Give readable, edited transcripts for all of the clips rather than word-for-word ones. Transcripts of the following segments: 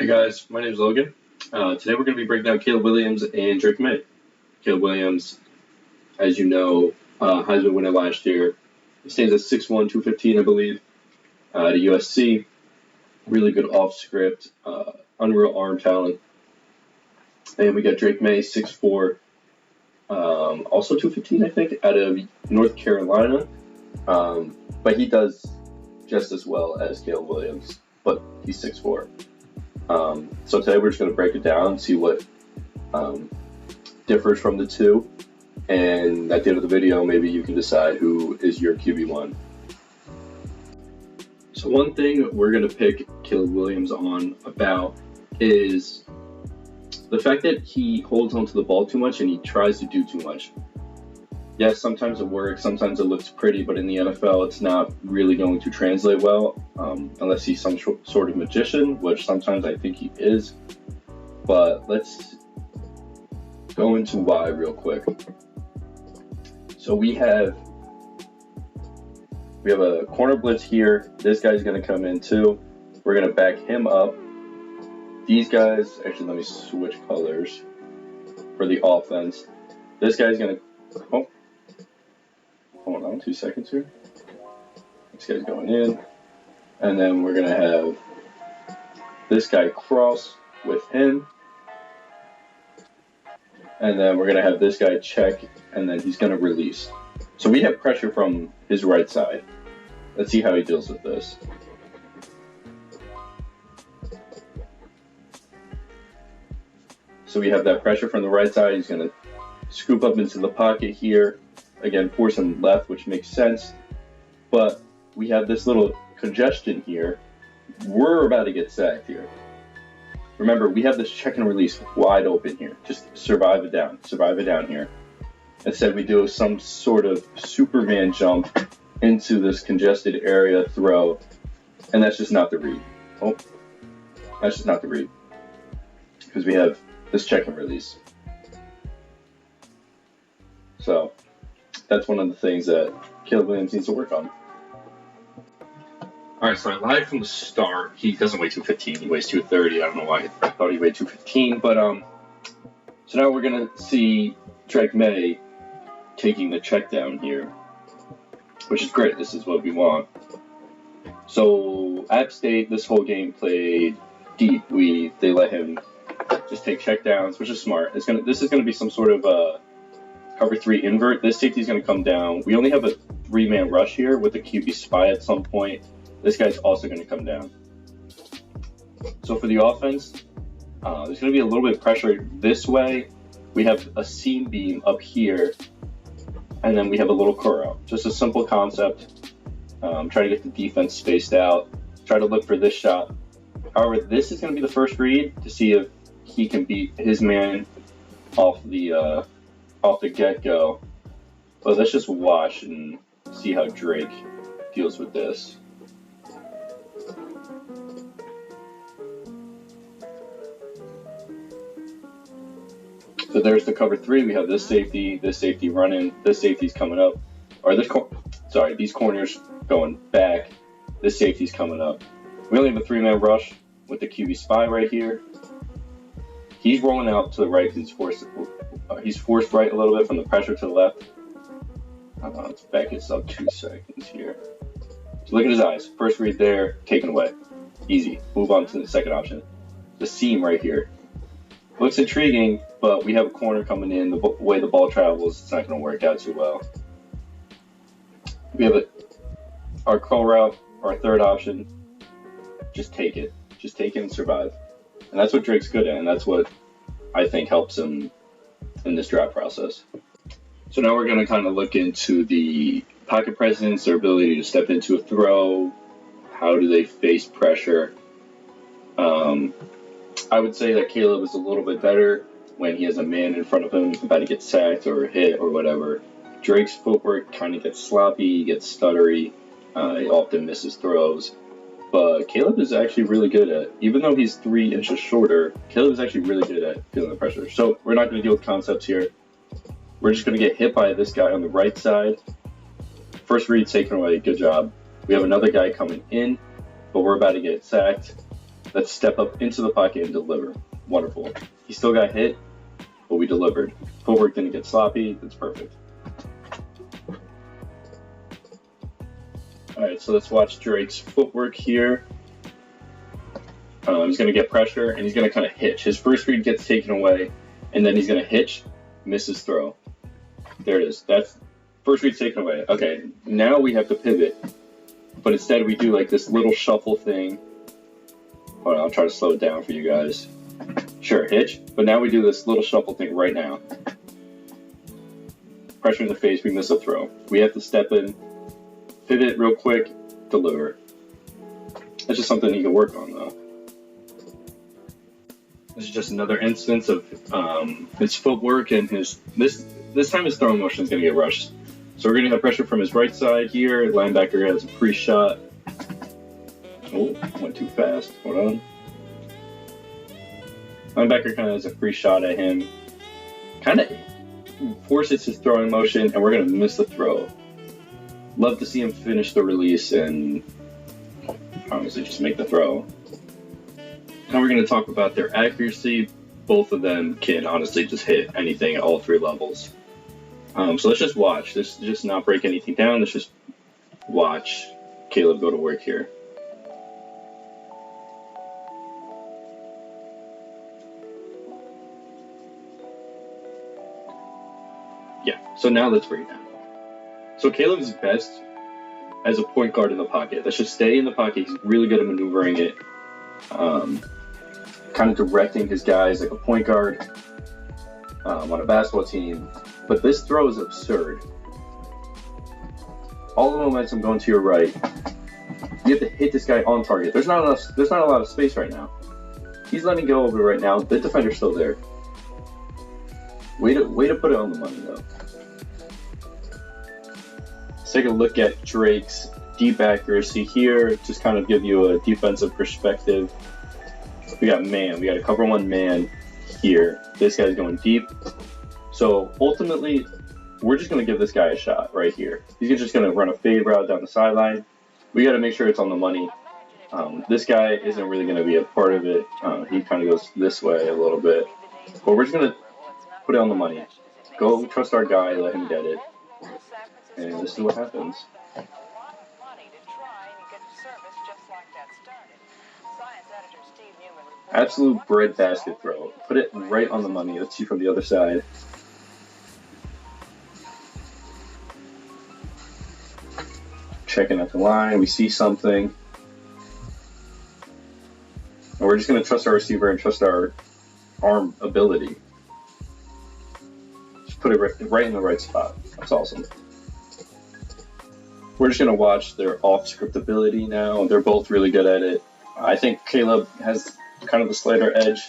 Hey guys, my name is Logan. Today we're going to be breaking down Caleb Williams and Drake Maye. Caleb Williams, as you know, Heisman winner last year. He stands at 6'1", 215, I believe, at USC. Really good off script, unreal arm talent. And we got Drake Maye, 6'4", also 215, I think, out of North Carolina. But he does just as well as Caleb Williams, but he's 6'4". So today we're just going to break it down, see what differs from the two, and at the end of the video, maybe you can decide who is your QB1. So one thing we're going to pick Caleb Williams on about is the fact that he holds onto the ball too much and he tries to do too much. Yes, sometimes it works, sometimes it looks pretty, but in the NFL, it's not really going to translate well unless he's some sort of magician, which sometimes I think he is. But let's go into why real quick. So we have a corner blitz here. This guy's going to come in too. We're going to back him up. These guys, actually, let me switch colors for the offense. This guy's going to, hold on 2 seconds here. This guy's going in. And then we're going to have this guy cross with him. And then we're going to have this guy check, and then he's going to release. So we have pressure from his right side. Let's see how he deals with this. So we have that pressure from the right side. He's going to scoop up into the pocket here. Again, force him left, which makes sense. But we have this little congestion here. We're about to get sacked here. Remember, we have this check and release wide open here. Just survive it down here. Instead, we do some sort of Superman jump into this congested area throw, and that's just not the read. That's just not the read. Because we have this check and release. So that's one of the things that Caleb Williams needs to work on. All right, so I lied from the start. He doesn't weigh 215. He weighs 230. I don't know why I thought he weighed 215, but so now we're gonna see Drake Maye taking the check down here, which is great. This is what we want. So App State, this whole game played deep. They let him just take check downs, which is smart. This is gonna be some sort of cover 3 invert. This safety's gonna come down. We only have a 3-man rush here with the QB spy at some point. This guy's also gonna come down. So for the offense, there's gonna be a little bit of pressure this way. We have a seam beam up here, and then we have a little curl out. Just a simple concept. Try to get the defense spaced out. Try to look for this shot. However, this is gonna be the first read to see if he can beat his man off the get-go. But let's just watch and see how Drake deals with this. So there's the cover 3. We have this safety running, this safety's coming up, or these corners going back, this safety's coming up. We only have a 3-man rush with the QB spy right here. He's rolling out to the right. He's forced right a little bit from the pressure to the left. Let's back this up 2 seconds here. So look at his eyes. First read there, taken away. Easy. Move on to the second option. The seam right here. Looks intriguing, but we have a corner coming in. The way the ball travels, it's not going to work out too well. We have our curl route, our third option. Just take it. Just take it and survive. And that's what Drake's good at, and that's what I think helps him in this draft process. So now we're going to kind of look into the pocket presence, their ability to step into a throw. How do they face pressure? I would say that Caleb is a little bit better when he has a man in front of him about to get sacked or hit or whatever. Drake's footwork kind of gets sloppy, gets stuttery. He often misses throws. But Caleb is actually really good at, even though he's 3 inches shorter, Caleb is actually really good at feeling the pressure. So we're not going to deal with concepts here. We're just going to get hit by this guy on the right side. First read taken away. Good job. We have another guy coming in, but we're about to get sacked. Let's step up into the pocket and deliver. Wonderful. He still got hit, but we delivered. Footwork didn't get sloppy. That's perfect. All right, so let's watch Drake's footwork here. He's going to get pressure, and he's going to kind of hitch. His first read gets taken away, and then he's going to hitch, misses throw. There it is. That's first read taken away. Okay, now we have to pivot, but instead we do like this little shuffle thing. Hold on, I'll try to slow it down for you guys. Sure, hitch, but now we do this little shuffle thing right now. Pressure in the face, we miss a throw. We have to step in, pivot real quick, deliver. That's just something he can work on though. This is just another instance of his footwork and his this time his throwing motion is going to get rushed. So we're going to have pressure from his right side here. Linebacker has a free shot. Oh, went too fast. Hold on. Linebacker kind of has a free shot at him. Kind of forces his throwing motion, and we're going to miss the throw. Love to see him finish the release and honestly just make the throw. Now we're going to talk about their accuracy. Both of them can honestly just hit anything at all three levels. So let's just watch. Let's just not break anything down. Let's just watch Caleb go to work here. Yeah, so now let's break it down. So Caleb is best as a point guard in the pocket. Let's just stay in the pocket. He's really good at maneuvering it. Kind of directing his guys like a point guard on a basketball team. But this throw is absurd. All the momentum going to your right. You have to hit this guy on target. There's not a lot of space right now. He's letting go of it right now. The defender's still there. Way to put it on the money though. Let's take a look at Drake's deep accuracy here. Just kind of give you a defensive perspective. We got man. We got a cover one man here. This guy's going deep. So ultimately, we're just going to give this guy a shot right here. He's just going to run a fade route down the sideline. We got to make sure it's on the money. This guy isn't really going to be a part of it. He kind of goes this way a little bit. But we're just going to put it on the money. Go trust our guy, let him get it. And this is what happens. Absolute breadbasket throw. Put it right on the money. Let's see from the other side. Checking at the line. We see something. And we're just going to trust our receiver and trust our arm ability. Just put it right in the right spot. That's awesome. We're just going to watch their off-script ability now. They're both really good at it. I think Caleb has kind of the slighter edge.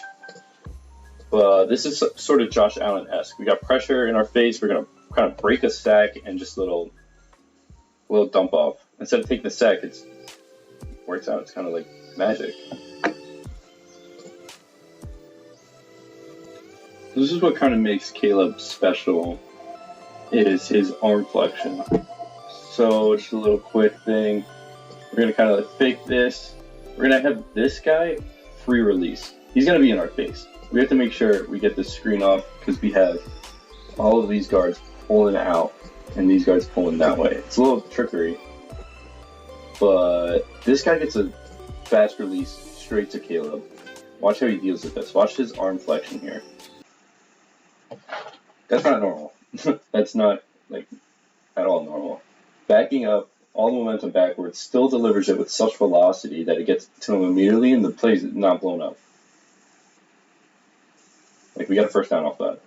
But this is sort of Josh Allen-esque. We got pressure in our face. We're going to kind of break a sack and just a little dump off. Instead of taking the sack, it works out. It's kind of like magic. This is what kind of makes Caleb special, is his arm flexion. So just a little quick thing. We're going to kind of like fake this. We're going to have this guy free release. He's going to be in our face. We have to make sure we get this screen off because we have all of these guards pulling out and these guards pulling that way. It's a little trickery. But this guy gets a fast release straight to Caleb. Watch how he deals with this. Watch his arm flexion here. That's not normal. That's not like at all normal. Backing up, all the momentum backwards, still delivers it with such velocity that it gets to him immediately and the play's not blown up. Like, we got a first down off that.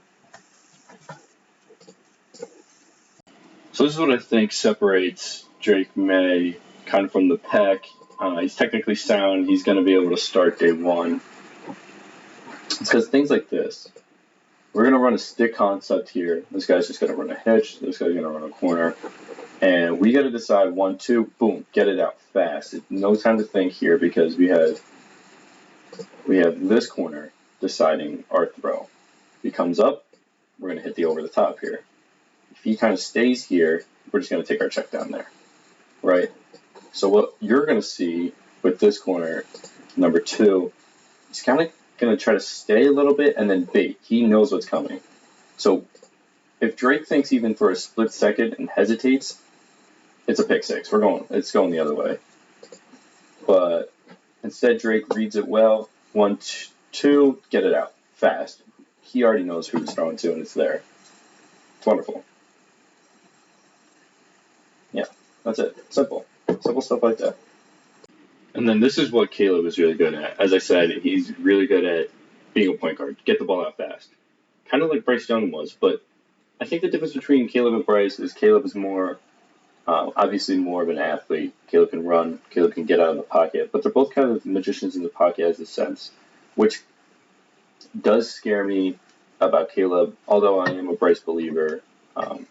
So this is what I think separates Drake Maye kind of from the pack. He's technically sound. He's going to be able to start day one. It's because things like this. We're going to run a stick concept here. This guy's just going to run a hitch. This guy's going to run a corner. And we got to decide 1, 2, boom, get it out fast. No time to think here because we have this corner deciding our throw. If he comes up, we're going to hit the over the top here. If he kind of stays here, we're just going to take our check down there, right? So what you're going to see with this corner, Number two, he's kind of going to try to stay a little bit and then bait. He knows what's coming. So if Drake thinks even for a split second and hesitates, it's a pick six. It's going the other way. But instead, Drake reads it well. 1, 2, get it out fast. He already knows who he's throwing to, and it's there. It's wonderful. Yeah, that's it. Simple stuff like that. And then this is what Caleb is really good at. As I said, he's really good at being a point guard. Get the ball out fast. Kind of like Bryce Young was, but I think the difference between Caleb and Bryce is Caleb is more, obviously more of an athlete. Caleb can run. Caleb can get out of the pocket. But they're both kind of magicians in the pocket as a sense, which does scare me about Caleb, although I am a Bryce believer.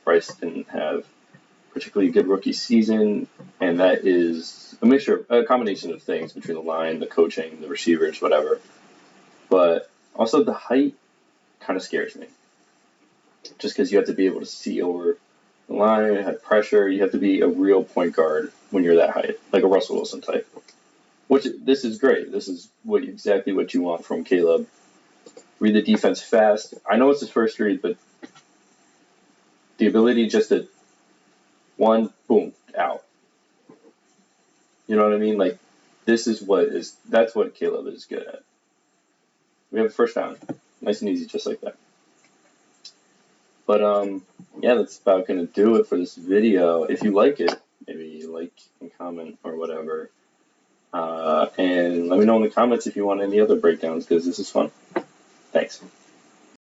Bryce didn't have particularly good rookie season, and that is a combination of things between the line, the coaching, the receivers, whatever. But also the height kind of scares me, just because you have to be able to see over the line, have pressure. You have to be a real point guard when you're that height, like a Russell Wilson type. Which this is great. This is exactly what you want from Caleb. Read the defense fast. I know it's his first read, but the ability just to one, boom, out. You know what I mean? Like, that's what Caleb is good at. We have a first down. Nice and easy, just like that. But, yeah, that's about going to do it for this video. If you like it, maybe like and comment or whatever. And let me know in the comments if you want any other breakdowns, because this is fun. Thanks.